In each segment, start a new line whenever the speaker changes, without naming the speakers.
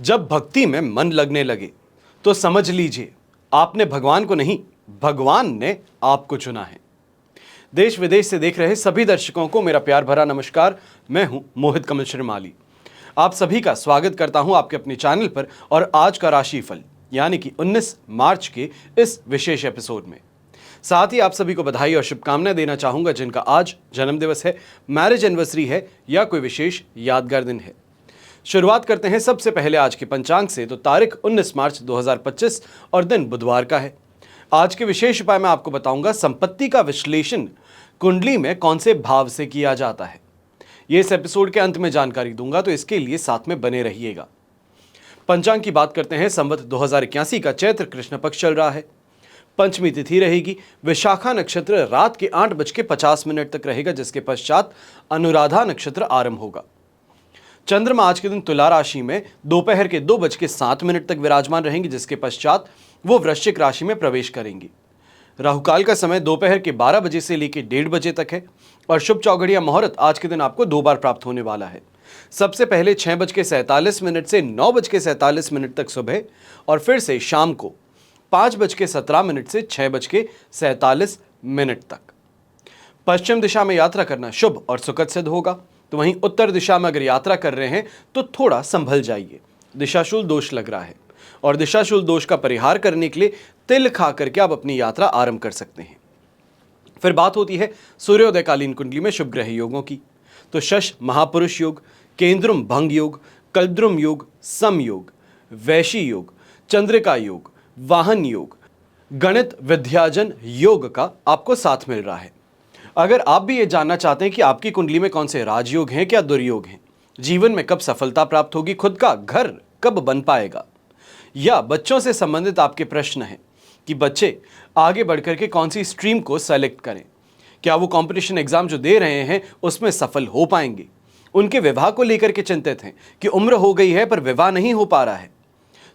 जब भक्ति में मन लगने लगे तो समझ लीजिए आपने भगवान को नहीं, भगवान ने आपको चुना है। देश विदेश से देख रहे सभी दर्शकों को मेरा प्यार भरा नमस्कार। मैं हूं मोहित कमल श्रीमाली। आप सभी का स्वागत करता हूं आपके अपने चैनल पर और आज का राशिफल यानी कि 19 मार्च के इस विशेष एपिसोड में। साथ ही आप सभी को बधाई और शुभकामनाएं देना चाहूंगा जिनका आज जन्मदिवस है, मैरिज एनिवर्सरी है या कोई विशेष यादगार दिन है। शुरुआत करते हैं सबसे पहले आज के पंचांग से। तो तारीख 19 मार्च 2025 और दिन बुधवार का है। आज के विशेष उपाय में आपको बताऊंगा संपत्ति का विश्लेषण कुंडली में कौन से भाव से किया जाता है। ये इस एपिसोड के अंत में जानकारी दूंगा, तो इसके लिए साथ में बने रहिएगा। पंचांग की बात करते हैं। संवत 2081 का चैत्र कृष्ण पक्ष चल रहा है। पंचमी तिथि रहेगी। विशाखा नक्षत्र रात के 8:50 तक रहेगा, जिसके पश्चात अनुराधा नक्षत्र आरंभ होगा। चंद्रमा आज के दिन तुला राशि में दोपहर के 2:07 तक विराजमान रहेंगे, जिसके पश्चात वो वृश्चिक राशि में प्रवेश करेंगे। राहुकाल का समय दोपहर के 12 बजे से लेकर 1:30 बजे तक है और शुभ चौघड़िया मुहूर्त आज के दिन आपको 2 बार प्राप्त होने वाला है। सबसे पहले 6:47 से 9:47 तक सुबह और फिर से शाम को 5:17 से 6:47 तक। पश्चिम दिशा में यात्रा करना शुभ और सुखद सिद्ध होगा। तो वहीं उत्तर दिशा में अगर यात्रा कर रहे हैं तो थोड़ा संभल जाइए। दिशाशूल दोष लग रहा है और दिशाशूल दोष का परिहार करने के लिए तिल खा करके आप अपनी यात्रा आरंभ कर सकते हैं। फिर बात होती है सूर्योदयकालीन कुंडली में शुभ ग्रह योगों की। तो शश महापुरुष योग, केंद्रुम भंग योग, कल्द्रुम योग, सम योग, वैशी योग, चंद्रिका योग, वाहन योग, गणित विद्याजन योग का आपको साथ मिल रहा है। अगर आप भी ये जानना चाहते हैं कि आपकी कुंडली में कौन से राजयोग हैं, क्या दुर्योग हैं, जीवन में कब सफलता प्राप्त होगी, खुद का घर कब बन पाएगा, या बच्चों से संबंधित आपके प्रश्न हैं कि बच्चे आगे बढ़कर के कौन सी स्ट्रीम को सेलेक्ट करें, क्या वो कंपटीशन एग्जाम जो दे रहे हैं उसमें सफल हो पाएंगे, उनके विवाह को लेकर के चिंतित हैं कि उम्र हो गई है पर विवाह नहीं हो पा रहा है,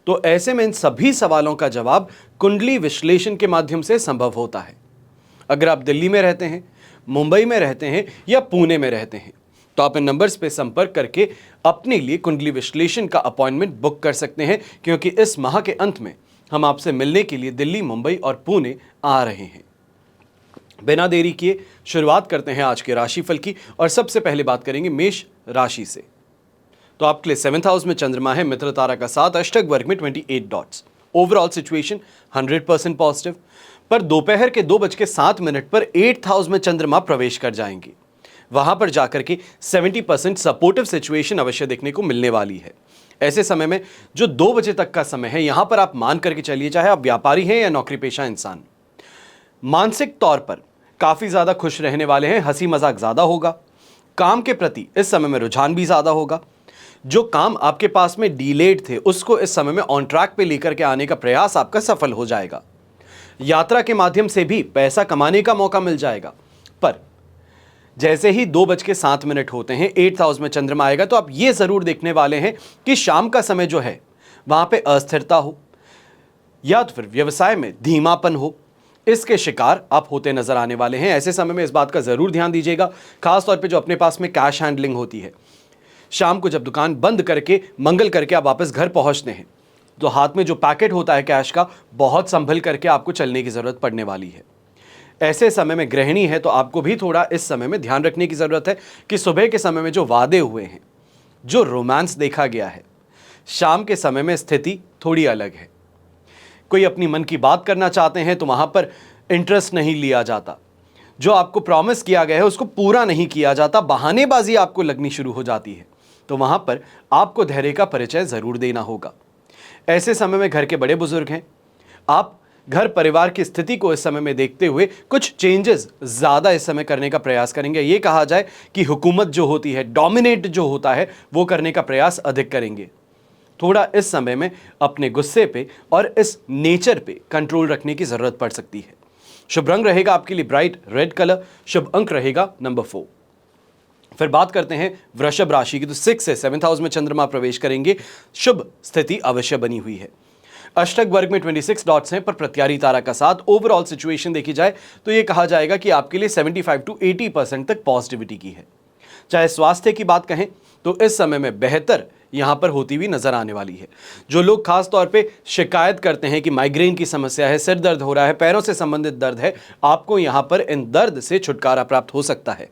तो ऐसे में इन सभी सवालों का जवाब कुंडली विश्लेषण के माध्यम से संभव होता है। अगर आप दिल्ली में रहते हैं, मुंबई में रहते हैं या पुणे में रहते हैं तो आप इन नंबर्स पे संपर्क करके अपने लिए कुंडली विश्लेषण का अपॉइंटमेंट बुक कर सकते हैं, क्योंकि इस माह के अंत में हम आपसे मिलने के लिए दिल्ली, मुंबई और पुणे आ रहे हैं। बिना देरी किए शुरुआत करते हैं आज के राशिफल की और सबसे पहले बात करेंगे मेष राशि से। तो आपके लिए 7th हाउस में चंद्रमा है, मित्र तारा का साथ, अष्टक वर्ग में 28 डॉट्स। Overall situation 100% positive. पर दोपहर के 2:07 पर 8th हाउस में चंद्रमा प्रवेश कर जाएंगे। वहां पर जाकर के 70% सपोर्टिव सिचुएशन अवश्य देखने को मिलने वाली है। ऐसे समय में जो 2 बजे तक का समय है, यहां पर आप मान करके चलिए, चाहे आप व्यापारी हैं या नौकरी पेशा इंसान, मानसिक तौर पर काफी ज्यादा खुश रहने वाले हैं। हंसी मजाक ज्यादा होगा। काम के प्रति इस समय में रुझान भी ज्यादा होगा। जो काम आपके पास में डिलेड थे उसको इस समय में ऑन ट्रैक पे लेकर के आने का प्रयास आपका सफल हो जाएगा। यात्रा के माध्यम से भी पैसा कमाने का मौका मिल जाएगा। पर जैसे ही 2:07 होते हैं 8th हाउस में चंद्रमा आएगा, तो आप ये जरूर देखने वाले हैं कि शाम का समय जो है वहां पे अस्थिरता हो या तो फिर व्यवसाय में धीमापन हो, इसके शिकार आप होते नजर आने वाले हैं। ऐसे समय में इस बात का जरूर ध्यान दीजिएगा, खासतौर पर जो अपने पास में कैश हैंडलिंग होती है। शाम को जब दुकान बंद करके मंगल करके आप वापस घर पहुंचते हैं तो हाथ में जो पैकेट होता है कैश का, बहुत संभल करके आपको चलने की जरूरत पड़ने वाली है। ऐसे समय में गृहिणी है तो आपको भी थोड़ा इस समय में ध्यान रखने की जरूरत है कि सुबह के समय में जो वादे हुए हैं, जो रोमांस देखा गया है, शाम के समय में स्थिति थोड़ी अलग है। कोई अपनी मन की बात करना चाहते हैं तो वहां पर इंटरेस्ट नहीं लिया जाता। जो आपको प्रॉमिस किया गया है उसको पूरा नहीं किया जाता, बहानेबाजी आपको लगनी शुरू हो जाती है। तो वहां पर आपको धैर्य का परिचय जरूर देना होगा। ऐसे समय में घर के बड़े बुजुर्ग हैं, आप घर परिवार की स्थिति को इस समय में देखते हुए कुछ चेंजेस ज्यादा इस समय करने का प्रयास करेंगे। ये कहा जाए कि हुकूमत जो होती है, डोमिनेट जो होता है, वो करने का प्रयास अधिक करेंगे। थोड़ा इस समय में अपने गुस्से पे और इस नेचर पे कंट्रोल रखने की जरूरत पड़ सकती है। शुभ रंग रहेगा आपके लिए ब्राइट रेड कलर। शुभ अंक रहेगा नंबर 4। फिर बात करते हैं वृषभ राशि की। तो 6 से 7th हाउस में चंद्रमा प्रवेश करेंगे। शुभ स्थिति अवश्य बनी हुई है। अष्टक वर्ग में 26 डॉट्स हैं, पर प्रत्यारी तारा का साथ। ओवरऑल सिचुएशन देखी जाए तो यह कहा जाएगा कि आपके लिए 75 to 80% तक पॉजिटिविटी की है। चाहे स्वास्थ्य की बात कहें तो इस समय में बेहतर यहाँ पर होती हुई नजर आने वाली है। जो लोग खास तौर पे शिकायत करते हैं कि माइग्रेन की समस्या है, सिर दर्द हो रहा है, पैरों से संबंधित दर्द है, आपको यहाँ पर इन दर्द से छुटकारा प्राप्त हो सकता है।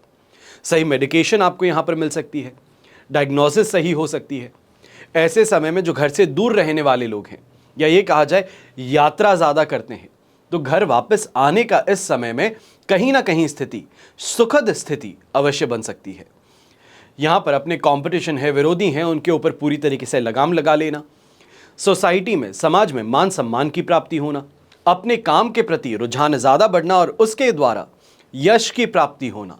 सही मेडिकेशन आपको यहाँ पर मिल सकती है, डायग्नोसिस सही हो सकती है। ऐसे समय में जो घर से दूर रहने वाले लोग हैं, या ये कहा जाए यात्रा ज़्यादा करते हैं, तो घर वापस आने का इस समय में कहीं ना कहीं स्थिति, सुखद स्थिति अवश्य बन सकती है। यहाँ पर अपने कंपटीशन है, विरोधी हैं, उनके ऊपर पूरी तरीके से लगाम लगा लेना, सोसाइटी में, समाज में मान सम्मान की प्राप्ति होना, अपने काम के प्रति रुझान ज़्यादा बढ़ना और उसके द्वारा यश की प्राप्ति होना,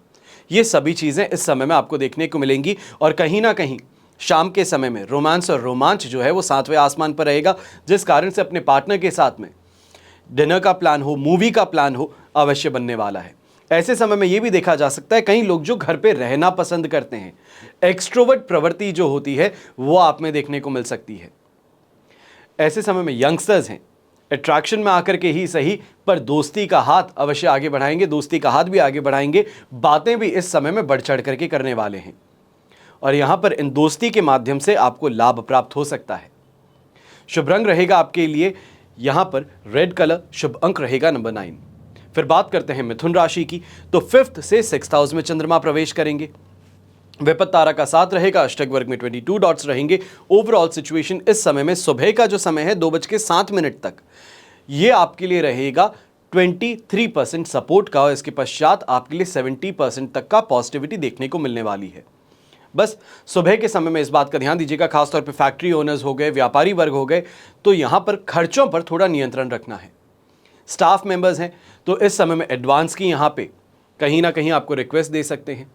ये सभी चीज़ें इस समय में आपको देखने को मिलेंगी। और कहीं ना कहीं शाम के समय में रोमांस और रोमांच जो है वो 7वें आसमान पर रहेगा, जिस कारण से अपने पार्टनर के साथ में डिनर का प्लान हो, मूवी का प्लान हो, अवश्य बनने वाला है। ऐसे समय में यह भी देखा जा सकता है कई लोग जो घर पे रहना पसंद करते हैं, एक्सट्रोवर्ट प्रवृत्ति जो होती है वो आप में देखने को मिल सकती है। ऐसे समय में यंगस्टर्स हैं, अट्रैक्शन में आकर के ही सही पर दोस्ती का हाथ अवश्य आगे बढ़ाएंगे, दोस्ती का हाथ भी आगे बढ़ाएंगे, बातें भी इस समय में बढ़ चढ़ करके करने वाले हैं और यहां पर इन दोस्ती के माध्यम से आपको लाभ प्राप्त हो सकता है। शुभ रंग रहेगा आपके लिए यहां पर रेड कलर, शुभ अंक रहेगा नंबर 9। फिर बात करते हैं मिथुन राशि की, तो 5th से 6th हाउस में चंद्रमा प्रवेश करेंगे। विपत्त तारा का साथ रहेगा, अष्टक वर्ग में 22 डॉट्स रहेंगे। ओवरऑल सिचुएशन इस समय में सुबह का जो समय है 2:07 तक, ये आपके लिए रहेगा 23% सपोर्ट का और इसके पश्चात आपके लिए 70% तक का पॉजिटिविटी देखने को मिलने वाली है। बस सुबह के समय में इस बात का ध्यान दीजिएगा, खासतौर पे फैक्ट्री ओनर्स हो गए, व्यापारी वर्ग हो गए, तो यहाँ पर खर्चों पर थोड़ा नियंत्रण रखना है। स्टाफ मेंबर्स हैं तो इस समय में एडवांस की यहाँ पे कहीं ना कहीं आपको रिक्वेस्ट दे सकते हैं।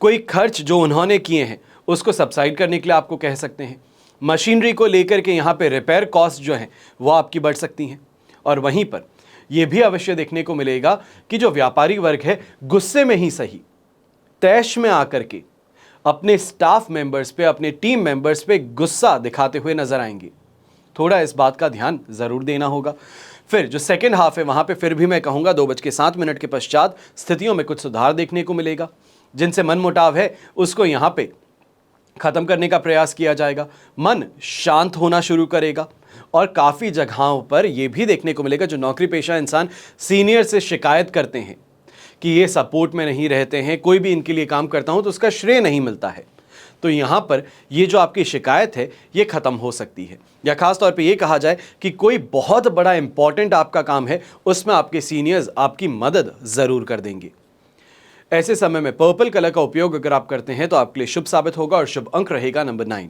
कोई खर्च जो उन्होंने किए हैं उसको सब्साइड करने के लिए आपको कह सकते हैं। मशीनरी को लेकर के यहाँ पे रिपेयर कॉस्ट जो है वो आपकी बढ़ सकती हैं। और वहीं पर यह भी अवश्य देखने को मिलेगा कि जो व्यापारी वर्ग है गुस्से में ही सही, तैश में आकर के अपने स्टाफ मेंबर्स पे, अपने टीम मेंबर्स पे गुस्सा दिखाते हुए नजर आएंगे। थोड़ा इस बात का ध्यान जरूर देना होगा। फिर जो सेकेंड हाफ है वहां पे फिर भी मैं कहूंगा 2:07 के पश्चात स्थितियों में कुछ सुधार देखने को मिलेगा। जिनसे मन मुटाव है उसको यहां पे खत्म करने का प्रयास किया जाएगा, मन शांत होना शुरू करेगा। और काफी जगहों पर यह भी देखने को मिलेगा जो नौकरी पेशा इंसान सीनियर से शिकायत करते हैं कि ये सपोर्ट में नहीं रहते हैं, कोई भी इनके लिए काम करता हूं तो उसका श्रेय नहीं मिलता है, तो यहां पर ये जो आपकी शिकायत है ये खत्म हो सकती है। या खास तौर पे ये कहा जाए कि कोई बहुत बड़ा इंपॉर्टेंट आपका काम है, उसमें आपके सीनियर्स आपकी मदद जरूर कर देंगे। ऐसे समय में पर्पल कलर का उपयोग अगर आप करते हैं तो आपके लिए शुभ साबित होगा और शुभ अंक रहेगा नंबर 9।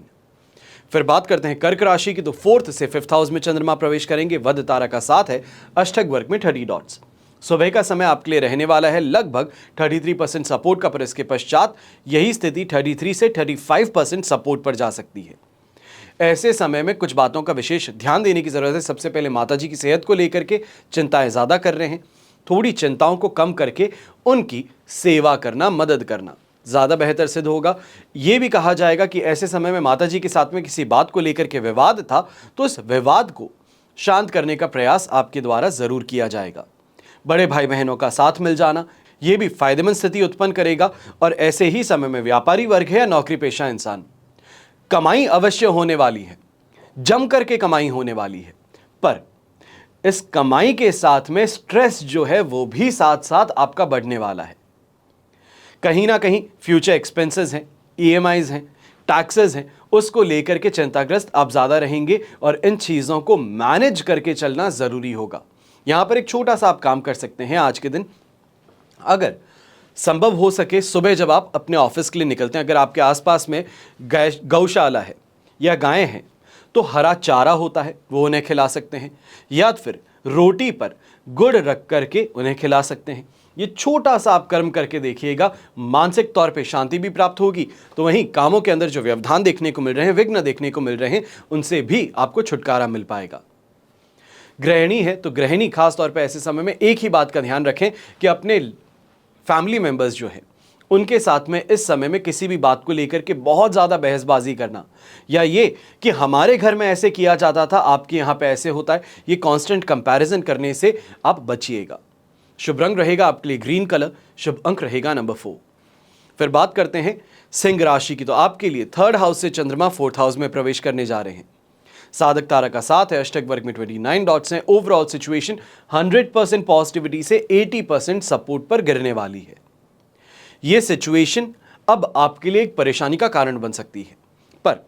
फिर बात करते हैं कर्क राशि की, तो 4th से 5th हाउस में चंद्रमा प्रवेश करेंगे। वध तारा का साथ है, अष्टक वर्ग में 30 डॉट्स। सुबह का समय आपके लिए रहने वाला है लगभग 33% सपोर्ट का, पर इसके पश्चात यही स्थिति 33 से 35% सपोर्ट पर जा सकती है। ऐसे समय में कुछ बातों का विशेष ध्यान देने की जरूरत है। सबसे पहले माताजी की सेहत को लेकर के चिंताएं ज्यादा कर रहे हैं, थोड़ी चिंताओं को कम करके उनकी सेवा करना, मदद करना ज्यादा बेहतर सिद्ध होगा। यह भी कहा जाएगा कि ऐसे समय में माताजी के साथ में किसी बात को लेकर के विवाद था तो उस विवाद को शांत करने का प्रयास आपके द्वारा जरूर किया जाएगा। बड़े भाई बहनों का साथ मिल जाना यह भी फायदेमंद स्थिति उत्पन्न करेगा। और ऐसे ही समय में व्यापारी वर्ग है या नौकरी पेशा इंसान, कमाई अवश्य होने वाली है, जम करके कमाई होने वाली है, पर इस कमाई के साथ में स्ट्रेस जो है वो भी साथ साथ आपका बढ़ने वाला है। कहीं ना कहीं फ्यूचर एक्सपेंसेस हैं, ईएमआईज हैं, टैक्सेस हैं, उसको लेकर के चिंताग्रस्त आप ज्यादा रहेंगे और इन चीजों को मैनेज करके चलना जरूरी होगा। यहां पर एक छोटा सा आप काम कर सकते हैं आज के दिन, अगर संभव हो सके सुबह जब आप अपने ऑफिस के लिए निकलते हैं, अगर आपके आसपास में गौशाला है या गायें हैं तो हरा चारा होता है वो उन्हें खिला सकते हैं, या फिर रोटी पर गुड़ रख करके उन्हें खिला सकते हैं। ये छोटा सा आप कर्म करके देखिएगा, मानसिक तौर पे शांति भी प्राप्त होगी, तो वहीं कामों के अंदर जो व्यवधान देखने को मिल रहे हैं, विघ्न देखने को मिल रहे हैं, उनसे भी आपको छुटकारा मिल पाएगा। गृहिणी है तो गृहिणी खास तौर पे ऐसे समय में एक ही बात का ध्यान रखें कि अपने फैमिली मेंबर्स जो है उनके साथ में इस समय में किसी भी बात को लेकर के बहुत ज़्यादा बहसबाजी करना, या ये कि हमारे घर में ऐसे किया जाता था, आपके यहाँ पे ऐसे होता है, ये कांस्टेंट कंपैरिजन करने से आप बचिएगा। शुभ रंग रहेगा आपके लिए ग्रीन कलर, शुभ अंक रहेगा नंबर 4। फिर बात करते हैं सिंह राशि की, तो आपके लिए थर्ड हाउस से चंद्रमा फोर्थ हाउस में प्रवेश करने जा रहे हैं। साधक तारा का साथ है, अष्टक वर्ग में 29 डॉट्स हैं। ओवरऑल सिचुएशन 100% पॉजिटिविटी से 80% सपोर्ट पर गिरने वाली है। यह सिचुएशन अब आपके लिए एक परेशानी का कारण बन सकती है, पर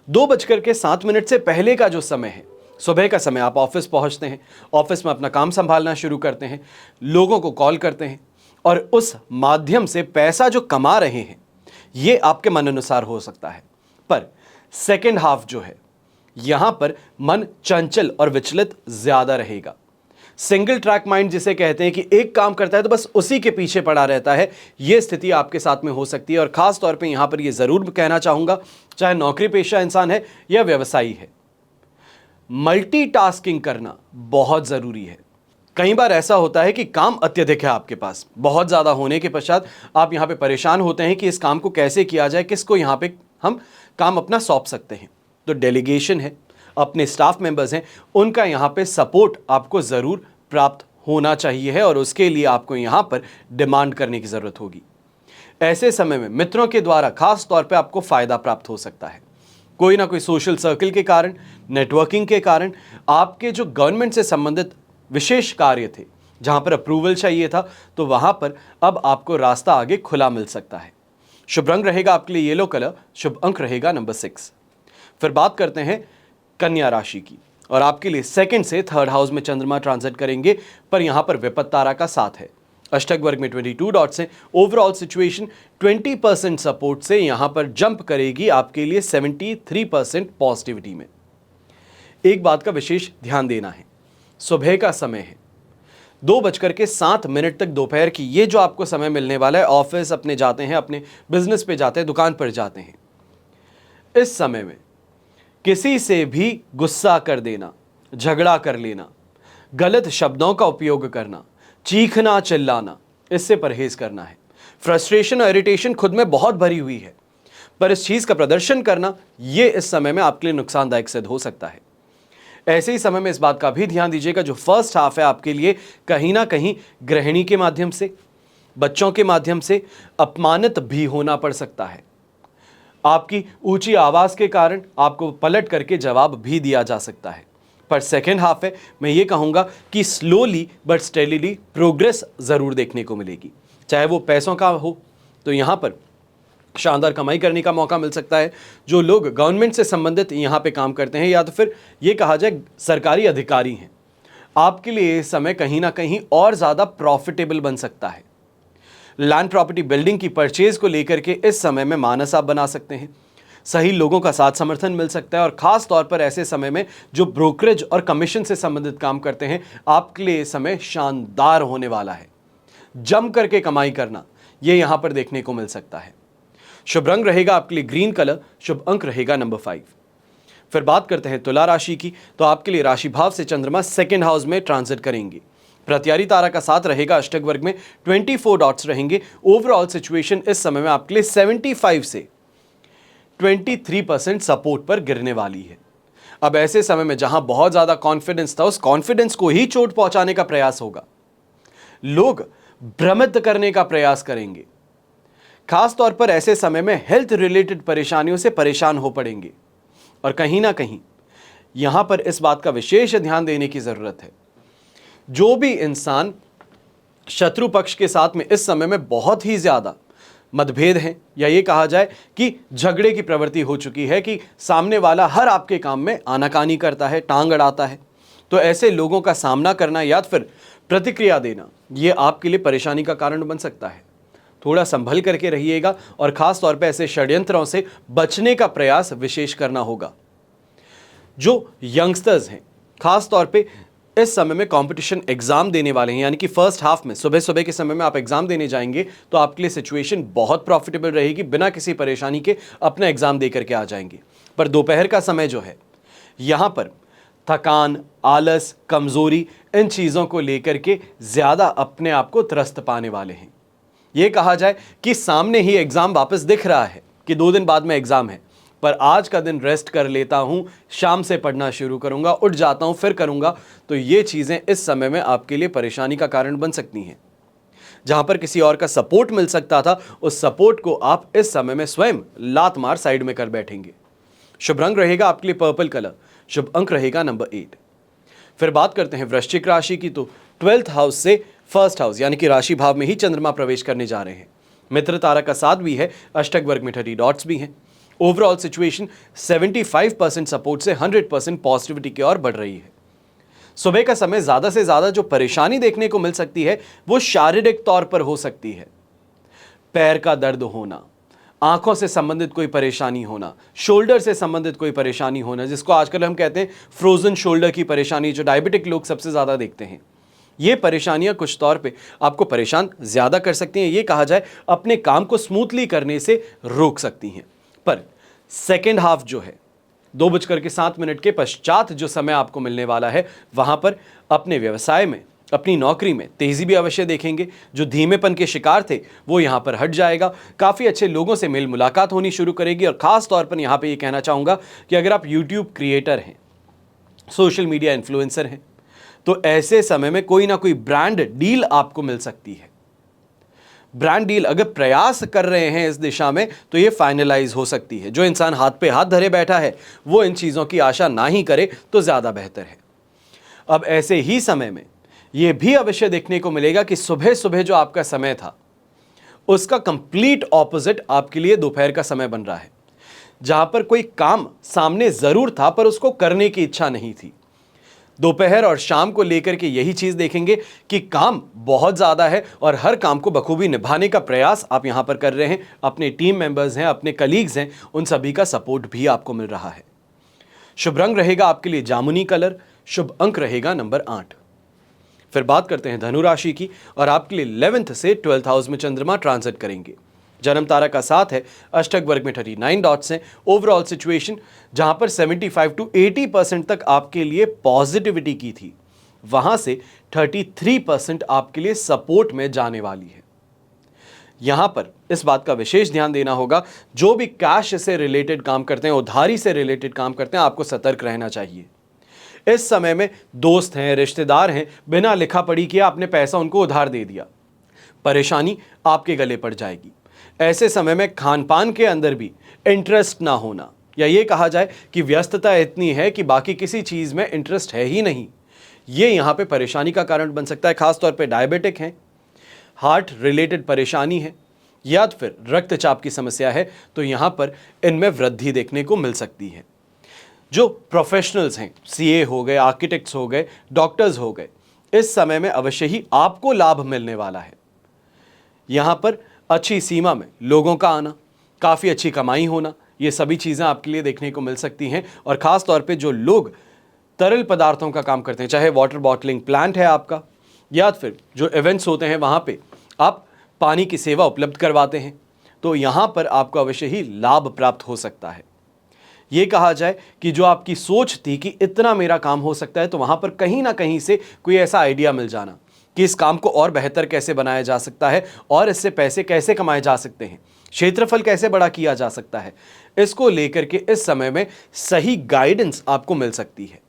2:07 से पहले का जो समय है, सुबह का समय, आप ऑफिस पहुंचते हैं, ऑफिस में अपना काम संभालना शुरू करते हैं, लोगों को कॉल करते हैं और उस माध्यम से पैसा जो कमा रहे हैं ये आपके मन अनुसार हो सकता है। पर सेकेंड हाफ जो है, यहां पर मन चंचल और विचलित ज्यादा रहेगा। सिंगल ट्रैक माइंड जिसे कहते हैं कि एक काम करता है तो बस उसी के पीछे पड़ा रहता है, यह स्थिति आपके साथ में हो सकती है। और खास तौर पे यहां पर यह जरूर कहना चाहूंगा, चाहे नौकरी पेशा इंसान है या व्यवसायी है, मल्टीटास्किंग करना बहुत जरूरी है। कई बार ऐसा होता है कि काम अत्यधिक है आपके पास, बहुत ज्यादा होने के पश्चात आप यहां पे परेशान होते हैं कि इस काम को कैसे किया जाए, किसको यहां पे हम काम अपना सौंप सकते हैं। तो डेलीगेशन है, अपने स्टाफ मेंबर्स हैं, उनका यहां पे सपोर्ट आपको जरूर प्राप्त होना चाहिए है और उसके लिए आपको यहां पर डिमांड करने की जरूरत होगी। ऐसे समय में मित्रों के द्वारा खास तौर पे आपको फायदा प्राप्त हो सकता है। कोई ना कोई सोशल सर्कल के कारण, नेटवर्किंग के कारण, आपके जो गवर्नमेंट से संबंधित विशेष कार्य थे जहां पर अप्रूवल चाहिए था, तो वहां पर अब आपको रास्ता आगे खुला मिल सकता है। शुभ रंग रहेगा आपके लिए येलो कलर, शुभ अंक रहेगा नंबर 6। फिर बात करते हैं कन्या राशि की, और आपके लिए सेकंड से थर्ड हाउस में चंद्रमा ट्रांजिट करेंगे, पर यहां पर विपत्त तारा का साथ है। अष्टक वर्ग में 22 डॉट्स हैं। ओवरऑल सिचुएशन 20% सपोर्ट से यहां पर जंप करेगी आपके लिए 73% पॉजिटिविटी में। एक बात का विशेष ध्यान देना है, सुबह का समय है, 2:07 तक दोपहर की, ये जो आपको समय मिलने वाला है, ऑफिस अपने जाते हैं, अपने बिजनेस पे जाते हैं, दुकान पर जाते हैं, इस समय में किसी से भी गुस्सा कर देना, झगड़ा कर लेना, गलत शब्दों का उपयोग करना, चीखना चिल्लाना, इससे परहेज करना है। फ्रस्ट्रेशन और इरिटेशन खुद में बहुत भरी हुई है, पर इस चीज का प्रदर्शन करना यह इस समय में आपके लिए नुकसानदायक सिद्ध हो सकता है। ऐसे ही समय में इस बात का भी ध्यान दीजिएगा, जो फर्स्ट हाफ है आपके लिए कहीं ना कहीं गृहिणी के माध्यम से, बच्चों के माध्यम से अपमानित भी होना पड़ सकता है। आपकी ऊंची आवाज के कारण आपको पलट करके जवाब भी दिया जा सकता है। पर सेकेंड हाफ है, मैं ये कहूंगा कि स्लोली बट स्टेडीली प्रोग्रेस जरूर देखने को मिलेगी। चाहे वो पैसों का हो, तो यहां पर शानदार कमाई करने का मौका मिल सकता है। जो लोग गवर्नमेंट से संबंधित यहां पे काम करते हैं, या तो फिर ये कहा जाए सरकारी अधिकारी हैं, आपके लिए ये समय कहीं ना कहीं और ज़्यादा प्रॉफिटेबल बन सकता है। लैंड प्रॉपर्टी बिल्डिंग की परचेज को लेकर के इस समय में मानस आप बना सकते हैं। सही लोगों का साथ समर्थन मिल सकता है, और खास तौर पर ऐसे समय में जो ब्रोकरेज और कमीशन से संबंधित काम करते हैं, आपके लिए समय शानदार होने वाला है। जम करके कमाई करना ये यहां पर देखने को मिल सकता है। शुभ रंग रहेगा आपके लिए ग्रीन कलर, शुभ अंक रहेगा नंबर 5। फिर बात करते हैं तुला राशि की, तो आपके लिए राशि भाव से चंद्रमा सेकेंड हाउस में ट्रांजिट करेंगे। प्रत्यारी तारा का साथ रहेगा, अष्टक वर्ग में 24 डॉट्स रहेंगे। ओवरऑल सिचुएशन इस समय में आपके लिए 75 से 23% सपोर्ट पर गिरने वाली है। अब ऐसे समय में जहां बहुत ज्यादा कॉन्फिडेंस था, उस कॉन्फिडेंस को ही चोट पहुंचाने का प्रयास होगा। लोग भ्रमित करने का प्रयास करेंगे। खास तौर पर ऐसे समय में हेल्थ रिलेटेड परेशानियों से परेशान हो पड़ेंगे, और कहीं ना कहीं यहां पर इस बात का विशेष ध्यान देने की जरूरत है। जो भी इंसान शत्रु पक्ष के साथ में इस समय में बहुत ही ज्यादा मतभेद हैं, या ये कहा जाए कि झगड़े की प्रवृत्ति हो चुकी है कि सामने वाला हर आपके काम में आनाकानी करता है, टांग अड़ाता है, तो ऐसे लोगों का सामना करना या फिर प्रतिक्रिया देना, ये आपके लिए परेशानी का कारण बन सकता है। थोड़ा संभल करके रहिएगा, और खास तौर पे ऐसे षड्यंत्रों से बचने का प्रयास विशेष करना होगा। जो यंगस्टर्स हैं, खास तौर पे इस समय में कंपटीशन एग्जाम देने वाले हैं, यानी कि फर्स्ट हाफ में सुबह सुबह के समय में आप एग्जाम देने जाएंगे, तो आपके लिए सिचुएशन बहुत प्रॉफिटेबल रहेगी। बिना किसी परेशानी के अपना एग्जाम दे करके आ जाएंगे। पर दोपहर का समय जो है, यहां पर थकान, आलस, कमजोरी, इन चीजों को लेकर के ज्यादा अपने आप को त्रस्त पाने वाले हैं। यह कहा जाए कि सामने ही एग्जाम वापस दिख रहा है कि 2 दिन बाद में एग्जाम है, पर आज का दिन रेस्ट कर लेता हूं, शाम से पढ़ना शुरू करूंगा, उठ जाता हूं, फिर करूंगा, तो ये चीजें इस समय में आपके लिए परेशानी का कारण बन सकती हैं। जहां पर किसी और का सपोर्ट मिल सकता था, उस सपोर्ट को आप इस समय में स्वयं लात मार साइड में कर बैठेंगे। शुभ रंग रहेगा आपके लिए पर्पल कलर। शुभ अंक रहेगा नंबर 8। फिर बात करते हैं वृश्चिक राशि की। तो 12th हाउस से 1st हाउस यानी कि राशि भाव में ही चंद्रमा प्रवेश करने जा रहे हैं। मित्र तारा का साथ भी है, अष्टक वर्ग में 30 डॉट्स भी हैं। ओवरऑल सिचुएशन 75% सपोर्ट से 100% पॉजिटिविटी की ओर बढ़ रही है। सुबह का समय ज्यादा से ज्यादा जो परेशानी देखने को मिल सकती है वो शारीरिक तौर पर हो सकती है। पैर का दर्द होना, आंखों से संबंधित कोई परेशानी होना, शोल्डर से संबंधित कोई परेशानी होना, जिसको आजकल हम कहते हैं फ्रोजन शोल्डर की परेशानी, जो डायबिटिक लोग सबसे ज्यादा देखते हैं। ये परेशानियां कुछ तौर पे आपको परेशान ज्यादा कर सकती हैं। ये कहा जाए अपने काम को स्मूथली करने से रोक सकती हैं। पर सेकेंड हाफ जो है 2:07 के पश्चात जो समय आपको मिलने वाला है, वहां पर अपने व्यवसाय में, अपनी नौकरी में तेजी भी अवश्य देखेंगे। जो धीमेपन के शिकार थे वो यहां पर हट जाएगा। काफी अच्छे लोगों से मेल मुलाकात होनी शुरू करेगी। और खास तौर पर यहां पे ये कहना चाहूंगा कि अगर आप यूट्यूब क्रिएटर हैं, सोशल मीडिया इन्फ्लुएंसर हैं, तो ऐसे समय में कोई ना कोई ब्रांड डील आपको मिल सकती है। ब्रांड डील अगर प्रयास कर रहे हैं इस दिशा में तो ये फाइनलाइज हो सकती है। जो इंसान हाथ पे हाथ धरे बैठा है वो इन चीजों की आशा ना ही करे तो ज्यादा बेहतर है। अब ऐसे ही समय में यह भी अवश्य देखने को मिलेगा कि सुबह सुबह जो आपका समय था उसका कंप्लीट ऑपोजिट आपके लिए दोपहर का समय बन रहा है, जहां पर कोई काम सामने जरूर था पर उसको करने की इच्छा नहीं थी। दोपहर और शाम को लेकर के यही चीज देखेंगे कि काम बहुत ज्यादा है और हर काम को बखूबी निभाने का प्रयास आप यहां पर कर रहे हैं। अपने टीम मेंबर्स हैं, अपने कलीग्स हैं, उन सभी का सपोर्ट भी आपको मिल रहा है। शुभ रंग रहेगा आपके लिए जामुनी कलर। शुभ अंक रहेगा नंबर 8। फिर बात करते हैं धनु राशि की। और आपके लिए 11th से 12th हाउस में चंद्रमा ट्रांजिट करेंगे। जन्म तारा का साथ है, अष्टक वर्ग में 39 डॉट्स हैं। ओवरऑल सिचुएशन जहां पर 75 to 80% तक आपके लिए पॉजिटिविटी की थी, वहां से 33% आपके लिए सपोर्ट में जाने वाली है। यहां पर इस बात का विशेष ध्यान देना होगा, जो भी कैश से रिलेटेड काम करते हैं, उधारी से रिलेटेड काम करते हैं, आपको सतर्क रहना चाहिए। इस समय में दोस्त हैं, रिश्तेदार हैं, बिना लिखा पढ़ी किया आपने पैसा उनको उधार दे दिया, परेशानी आपके गले पड़ जाएगी। ऐसे समय में खान पान के अंदर भी इंटरेस्ट ना होना, या ये कहा जाए कि व्यस्तता इतनी है कि बाकी किसी चीज में इंटरेस्ट है ही नहीं, ये यहां पे परेशानी का कारण बन सकता है। खासतौर पे डायबिटिक हैं, हार्ट रिलेटेड परेशानी है, या फिर रक्तचाप की समस्या है, तो यहां पर इनमें वृद्धि देखने को मिल सकती है। जो प्रोफेशनल्स हैं, सीए हो गए, आर्किटेक्ट्स हो गए, डॉक्टर्स हो गए, इस समय में अवश्य ही आपको लाभ मिलने वाला है। यहां पर अच्छी सीमा में लोगों का आना, काफ़ी अच्छी कमाई होना, ये सभी चीज़ें आपके लिए देखने को मिल सकती हैं। और ख़ास तौर पे जो लोग तरल पदार्थों का काम करते हैं, चाहे वाटर बॉटलिंग प्लांट है आपका, या फिर जो इवेंट्स होते हैं वहाँ पे आप पानी की सेवा उपलब्ध करवाते हैं, तो यहाँ पर आपको अवश्य ही लाभ प्राप्त हो सकता है। ये कहा जाए कि जो आपकी सोच थी कि इतना मेरा काम हो सकता है, तो वहाँ पर कहीं ना कहीं से कोई ऐसा आइडिया मिल जाना कि इस काम को और बेहतर कैसे बनाया जा सकता है और इससे पैसे कैसे कमाए जा सकते हैं, क्षेत्रफल कैसे बड़ा किया जा सकता है, इसको लेकर के इस समय में सही गाइडेंस आपको मिल सकती है।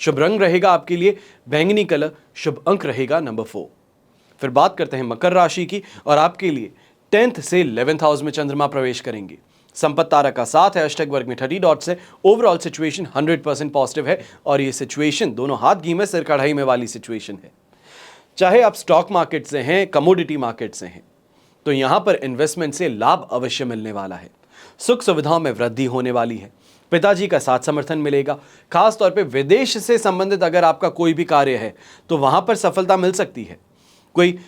शुभ रंग रहेगा आपके लिए बैंगनी कलर। शुभ अंक रहेगा नंबर 4। फिर बात करते हैं मकर राशि की। और आपके लिए 10th से 11th हाउस में चंद्रमा प्रवेश करेंगे। संपत्ति तारा का साथ है, अष्टक वर्ग में 30 डॉट्स है। ओवरऑल सिचुएशन 100% पॉजिटिव है। और ये सिचुएशन दोनों हाथ घी में सिर कढ़ाई में वाली सिचुएशन है। चाहे आप स्टॉक मार्केट से हैं, कमोडिटी मार्केट से हैं, तो यहां पर इन्वेस्टमेंट से लाभ अवश्य मिलने वाला है। सुख सुविधाओं में वृद्धि होने वाली है। पिताजी का साथ समर्थन मिलेगा। खास तौर पे विदेश से संबंधित अगर आपका कोई भी कार्य है तो वहां पर सफलता मिल सकती है। कोई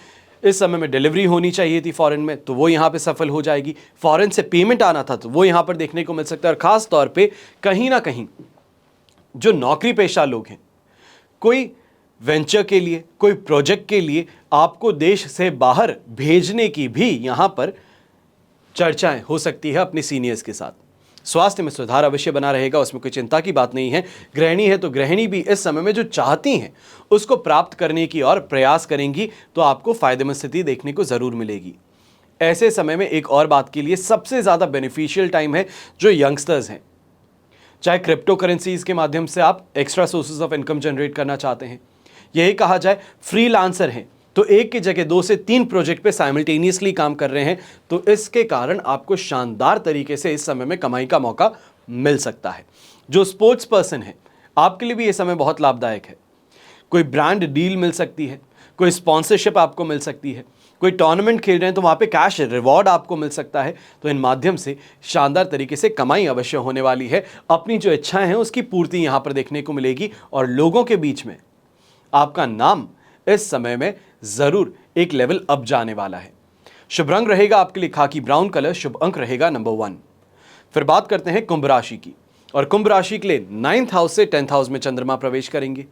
इस समय में डिलीवरी होनी चाहिए थी फॉरेन में, तो वो यहां पे सफल हो जाएगी। फॉरेन से पेमेंट आना था तो वो यहां पर देखने को मिल सकता है। और खास तौर पे कहीं ना कहीं जो नौकरी पेशा लोग हैं, कोई वेंचर के लिए, कोई प्रोजेक्ट के लिए आपको देश से बाहर भेजने की भी यहां पर चर्चाएं हो सकती है अपने सीनियर्स के साथ। स्वास्थ्य में सुधार अवश्य बना रहेगा, उसमें कोई चिंता की बात नहीं है। गृहिणी है तो गृहिणी भी इस समय में जो चाहती हैं उसको प्राप्त करने की और प्रयास करेंगी, तो आपको फायदेमंद स्थिति देखने को जरूर मिलेगी। ऐसे समय में एक और बात के लिए सबसे ज्यादा बेनिफिशियल टाइम है जो यंगस्टर्स हैं। चाहे क्रिप्टो करेंसीज के माध्यम से आप extra sources of income generate करना चाहते हैं, यही कहा जाए फ्रीलांसर हैं, तो एक की जगह 2 से 3 प्रोजेक्ट पे साइमल्टेनियसली काम कर रहे हैं, तो इसके कारण आपको शानदार तरीके से इस समय में कमाई का मौका मिल सकता है। जो स्पोर्ट्स पर्सन है, आपके लिए भी ये समय बहुत लाभदायक है। कोई ब्रांड डील मिल सकती है, कोई स्पॉन्सरशिप आपको मिल सकती है, कोई टूर्नामेंट खेल रहे हैं तो वहाँ पे कैश रिवॉर्ड आपको मिल सकता है। तो इन माध्यम से शानदार तरीके से कमाई अवश्य होने वाली है। अपनी जो इच्छाएं हैं उसकी पूर्ति यहाँ पर देखने को मिलेगी और लोगों के बीच में आपका नाम इस समय में ज़रूर एक लेवल अप जाने वाला है। शुभ रंग रहेगा आपके लिए खाकी ब्राउन कलर, शुभ अंक रहेगा नंबर 1। फिर बात करते हैं कुंभ राशि की, और कुंभ राशि के लिए 9th हाउस से 10th हाउस में चंद्रमा प्रवेश करेंगे।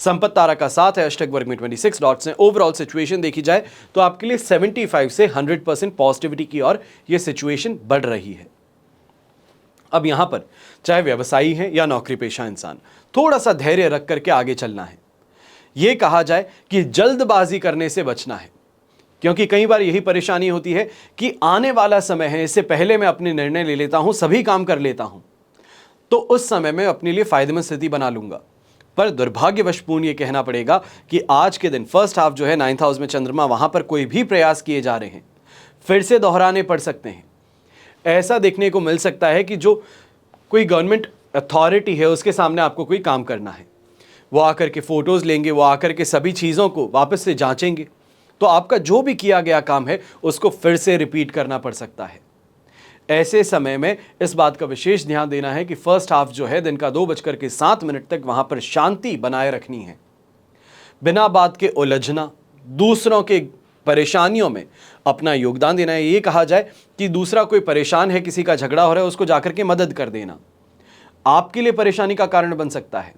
संपत्ति तारा का साथ है, अष्टक वर्ग में 26 डॉट्स हैं। ओवरऑल सिचुएशन देखी जाए तो आपके लिए 75 से 100% पॉजिटिविटी की ओर यह सिचुएशन बढ़ रही है। अब यहां पर चाहे व्यवसायी हैं या नौकरी पेशा इंसान, थोड़ा सा धैर्य रख करके आगे चलना है। यह कहा जाए कि जल्दबाजी करने से बचना है, क्योंकि कई बार यही परेशानी होती है कि आने वाला समय है, इससे पहले मैं अपने निर्णय ले लेता हूं, सभी काम कर लेता हूं, तो उस समय में अपने लिए फायदेमंद स्थिति बना लूंगा। पर दुर्भाग्यवशपूर्ण ये कहना पड़ेगा कि आज के दिन फर्स्ट हाफ जो है 9th हाउस में चंद्रमा, वहां पर कोई भी प्रयास किए जा रहे हैं फिर से दोहराने पड़ सकते हैं। ऐसा देखने को मिल सकता है कि जो कोई गवर्नमेंट अथॉरिटी है उसके सामने आपको कोई काम करना है, वो आकर के फोटोज लेंगे, वो आकर के सभी चीज़ों को वापस से जांचेंगे, तो आपका जो भी किया गया काम है उसको फिर से रिपीट करना पड़ सकता है। ऐसे समय में इस बात का विशेष ध्यान देना है कि फर्स्ट हाफ जो है दिन का 2:07 तक वहां पर शांति बनाए रखनी है। बिना बात के उलझना, दूसरों के परेशानियों में अपना योगदान देना है। ये कहा जाए कि दूसरा कोई परेशान है, किसी का झगड़ा हो रहा है, उसको जाकर के मदद कर देना आपके लिए परेशानी का कारण बन सकता है।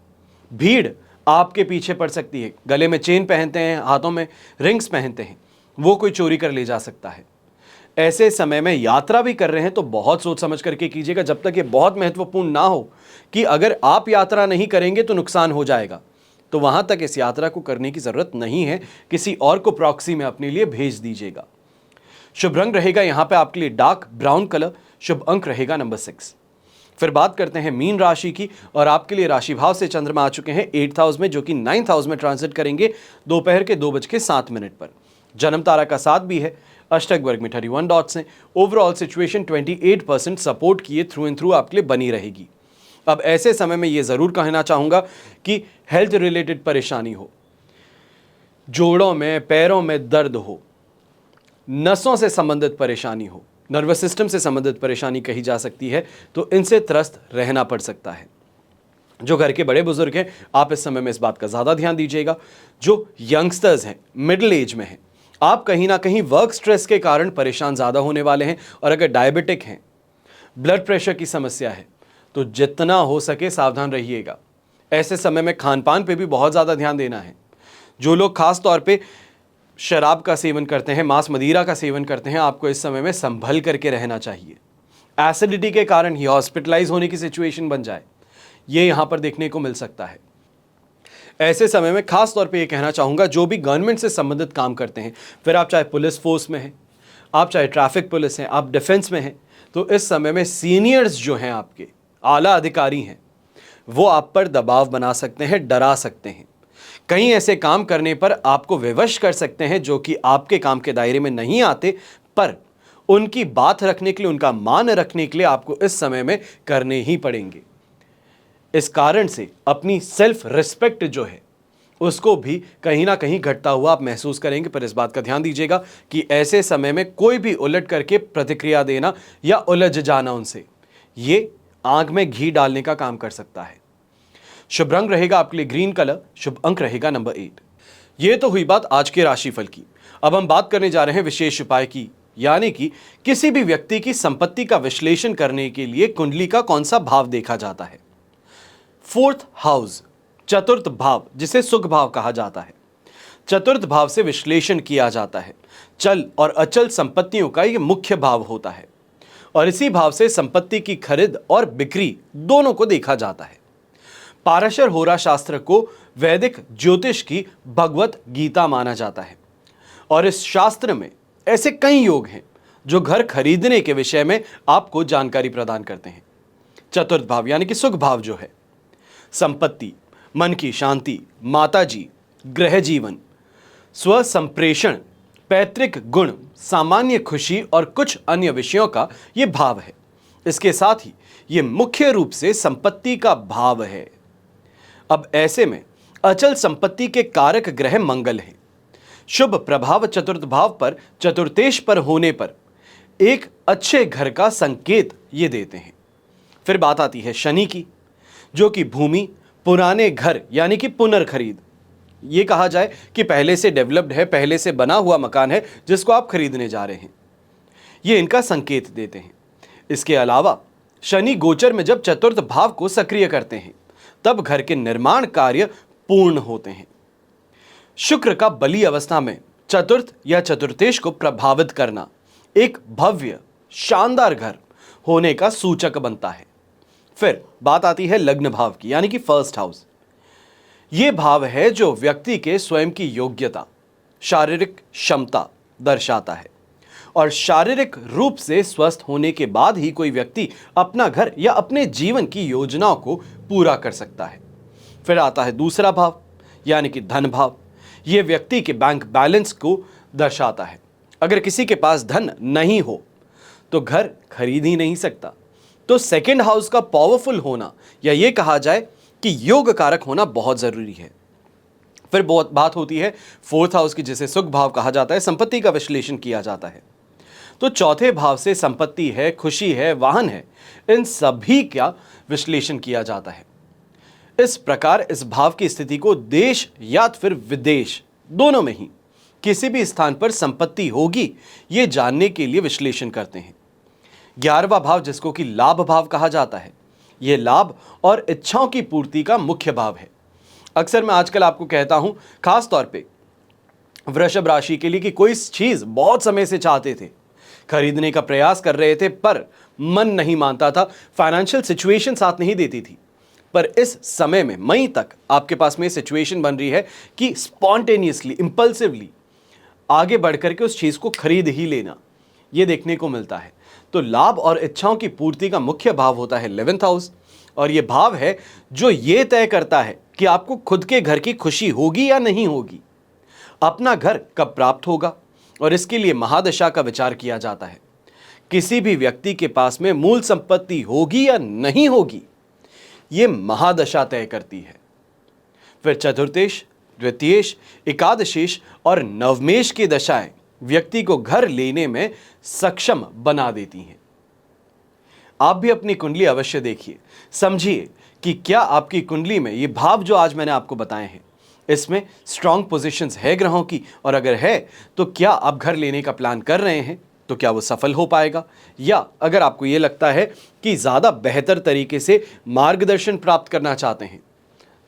भीड़ आपके पीछे पड़ सकती है, गले में चेन पहनते हैं, हाथों में रिंग्स पहनते हैं, वो कोई चोरी कर ले जा सकता है। ऐसे समय में यात्रा भी कर रहे हैं तो बहुत सोच समझ करके कीजिएगा, जब तक ये बहुत महत्वपूर्ण ना हो कि अगर आप यात्रा नहीं करेंगे तो नुकसान हो जाएगा, तो वहां तक इस यात्रा को करने की जरूरत नहीं है। किसी और को प्रॉक्सी में अपने लिए भेज दीजिएगा। शुभ रंग रहेगा यहां पे आपके लिए डार्क ब्राउन कलर, शुभ अंक रहेगा नंबर 6। फिर बात करते हैं मीन राशि की, और आपके लिए राशि भाव से चंद्रमा आ चुके हैं 8th हाउस में, जो कि 9th हाउस में ट्रांजिट करेंगे दोपहर के 2:07 पर। जन्म तारा का साथ भी है, अष्टक वर्ग में 31 डॉट्स हैं। ओवरऑल सिचुएशन 28% सपोर्ट किए थ्रू एंड थ्रू आपके लिए बनी रहेगी। अब ऐसे समय में ये ज़रूर कहना चाहूँगा कि हेल्थ रिलेटेड परेशानी हो, जोड़ों में पैरों में दर्द हो, नसों से संबंधित परेशानी हो, नर्वस सिस्टम से संबंधित परेशानी कही जा सकती है, तो इनसे त्रस्त रहना पड़ सकता है। जो घर के बड़े बुजुर्ग हैं, आप इस समय में इस बात का ज़्यादा ध्यान दीजिएगा। जो यंगस्टर्स हैं, मिडिल एज में हैं, आप कहीं ना कहीं वर्क स्ट्रेस के कारण परेशान ज़्यादा होने वाले हैं। और अगर डायबिटिक हैं, ब्लड प्रेशर की समस्या है, तो जितना हो सके सावधान रहिएगा। ऐसे समय में खान पान पे भी बहुत ज़्यादा ध्यान देना है। जो लोग खास तौर पे शराब का सेवन करते हैं, मांस मदिरा का सेवन करते हैं, आपको इस समय में संभल करके रहना चाहिए। एसिडिटी के कारण ही हॉस्पिटलाइज होने की सिचुएशन बन जाए, ये यहाँ पर देखने को मिल सकता है। ऐसे समय में खास तौर पे ये कहना चाहूँगा, जो भी गवर्नमेंट से संबंधित काम करते हैं, फिर आप चाहे पुलिस फोर्स में हैं, आप चाहे ट्रैफिक पुलिस हैं, आप डिफेंस में हैं, तो इस समय में सीनियर्स जो हैं, आपके आला अधिकारी हैं, वो आप पर दबाव बना सकते हैं, डरा सकते हैं। कहीं ऐसे काम करने पर आपको विवश कर सकते हैं जो कि आपके काम के दायरे में नहीं आते, पर उनकी बात रखने के लिए, उनका मान रखने के लिए आपको इस समय में करने ही पड़ेंगे। इस कारण से अपनी सेल्फ रिस्पेक्ट जो है उसको भी कहीं ना कहीं घटता हुआ आप महसूस करेंगे। पर इस बात का ध्यान दीजिएगा कि ऐसे समय में कोई भी उलट करके प्रतिक्रिया देना या उलझ जाना उनसे, ये आग में घी डालने का काम कर सकता है। शुभ रंग रहेगा आपके लिए ग्रीन कलर, शुभ अंक रहेगा नंबर 8। ये तो हुई बात आज के राशिफल की। अब हम बात करने जा रहे हैं विशेष उपाय की, यानी कि किसी भी व्यक्ति की संपत्ति का विश्लेषण करने के लिए कुंडली का कौन सा भाव देखा जाता है। 4th हाउस, चतुर्थ भाव, जिसे सुख भाव कहा जाता है, चतुर्थ भाव से विश्लेषण किया जाता है। चल और अचल संपत्तियों का यह मुख्य भाव होता है, और इसी भाव से संपत्ति की खरीद और बिक्री दोनों को देखा जाता है। पाराशर होरा शास्त्र को वैदिक ज्योतिष की भगवत गीता माना जाता है, और इस शास्त्र में ऐसे कई योग हैं जो घर खरीदने के विषय में आपको जानकारी प्रदान करते हैं। चतुर्थ भाव यानी कि सुख भाव जो है, संपत्ति, मन की शांति, माताजी, गृह जीवन, स्वसंप्रेषण, पैतृक गुण, सामान्य खुशी और कुछ अन्य विषयों का यह भाव है। इसके साथ ही यह मुख्य रूप से संपत्ति का भाव है। अब ऐसे में अचल संपत्ति के कारक ग्रह मंगल हैं। शुभ प्रभाव चतुर्थ भाव पर चतुर्थेश पर होने पर एक अच्छे घर का संकेत ये देते हैं। फिर बात आती है शनि की, जो कि भूमि, पुराने घर यानी कि पुनर्खरीद, ये कहा जाए कि पहले से डेवलप्ड है, पहले से बना हुआ मकान है जिसको आप खरीदने जा रहे हैं, ये इनका संकेत देते हैं। इसके अलावा शनि गोचर में जब चतुर्थ भाव को सक्रिय करते हैं तब घर के निर्माण कार्य पूर्ण होते हैं। शुक्र का बली अवस्था में चतुर्थ या चतुर्थेश को प्रभावित करना एक भव्य शानदार घर होने का सूचक बनता है। फिर बात आती है लग्न भाव की, यानी कि फर्स्ट हाउस। यह भाव है जो व्यक्ति के स्वयं की योग्यता, शारीरिक क्षमता दर्शाता है और शारीरिक रूप से स्वस्थ होने के बाद ही कोई व्यक्ति अपना घर या अपने जीवन की योजनाओं को पूरा कर सकता है। फिर आता है दूसरा भाव, यानी कि धन भाव। यह व्यक्ति के बैंक बैलेंस को दर्शाता है। अगर किसी के पास धन नहीं हो तो घर खरीद ही नहीं सकता। तो सेकंड हाउस का पावरफुल होना, या यह कहा जाए कि योग कारक होना बहुत जरूरी है। फिर बहुत बात होती है फोर्थ हाउस की, जिसे सुख भाव कहा जाता है। संपत्ति का विश्लेषण किया जाता है तो चौथे भाव से संपत्ति है, खुशी है, वाहन है, इन सभी का विश्लेषण किया जाता है। इस प्रकार इस भाव की स्थिति को देश या फिर विदेश दोनों में ही किसी भी स्थान पर संपत्ति होगी ये जानने के लिए विश्लेषण करते हैं। 11वां भाव, जिसको कि लाभ भाव कहा जाता है, यह लाभ और इच्छाओं की पूर्ति का मुख्य भाव है। अक्सर मैं आजकल आपको कहता हूं, खास तौर पे वृषभ राशि के लिए, कि कोई चीज बहुत समय से चाहते थे, खरीदने का प्रयास कर रहे थे पर मन नहीं मानता था, फाइनेंशियल सिचुएशन साथ नहीं देती थी। पर इस समय में मई तक आपके पास में सिचुएशन बन रही है कि स्पॉन्टेनियसली, इंपल्सिवली आगे बढ़कर के उस चीज को खरीद ही लेना, यह देखने को मिलता है। तो लाभ और इच्छाओं की पूर्ति का मुख्य भाव होता है 11th हाउस, और यह भाव है जो यह तय करता है कि आपको खुद के घर की खुशी होगी या नहीं होगी, अपना घर कब प्राप्त होगा, और इसके लिए महादशा का विचार किया जाता है। किसी भी व्यक्ति के पास में मूल संपत्ति होगी या नहीं होगी, यह महादशा तय करती है। फिर चतुर्थेश, द्वितीयेश, एकादशेश और नवमेश की दशाएं व्यक्ति को घर लेने में सक्षम बना देती हैं। आप भी अपनी कुंडली अवश्य देखिए, समझिए कि क्या आपकी कुंडली में ये भाव जो आज मैंने आपको बताए हैं, इसमें स्ट्रांग पोजीशंस है ग्रहों की, और अगर है तो क्या आप घर लेने का प्लान कर रहे हैं तो क्या वो सफल हो पाएगा, या अगर आपको ये लगता है कि ज़्यादा बेहतर तरीके से मार्गदर्शन प्राप्त करना चाहते हैं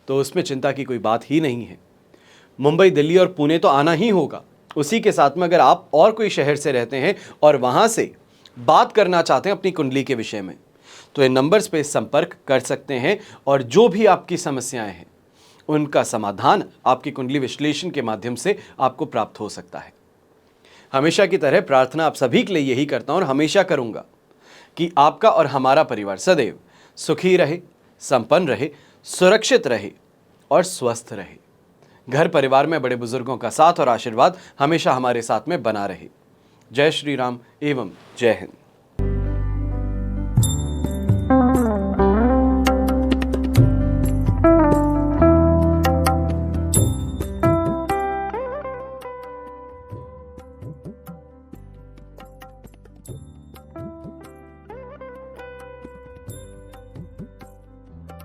तो उसमें चिंता की कोई बात ही नहीं है। मुंबई, दिल्ली और पुणे तो आना ही होगा। उसी के साथ में अगर आप और कोई शहर से रहते हैं और वहाँ से बात करना चाहते हैं अपनी कुंडली के विषय में, तो इन नंबर्स पे संपर्क कर सकते हैं और जो भी आपकी समस्याएं हैं उनका समाधान आपकी कुंडली विश्लेषण के माध्यम से आपको प्राप्त हो सकता है। हमेशा की तरह प्रार्थना आप सभी के लिए यही करता हूं और हमेशा करूंगा कि आपका और हमारा परिवार सदैव सुखी रहे, संपन्न रहे, सुरक्षित रहे और स्वस्थ रहे। घर परिवार में बड़े बुजुर्गों का साथ और आशीर्वाद हमेशा हमारे साथ में बना रहे। जय श्री राम एवं जय हिंद।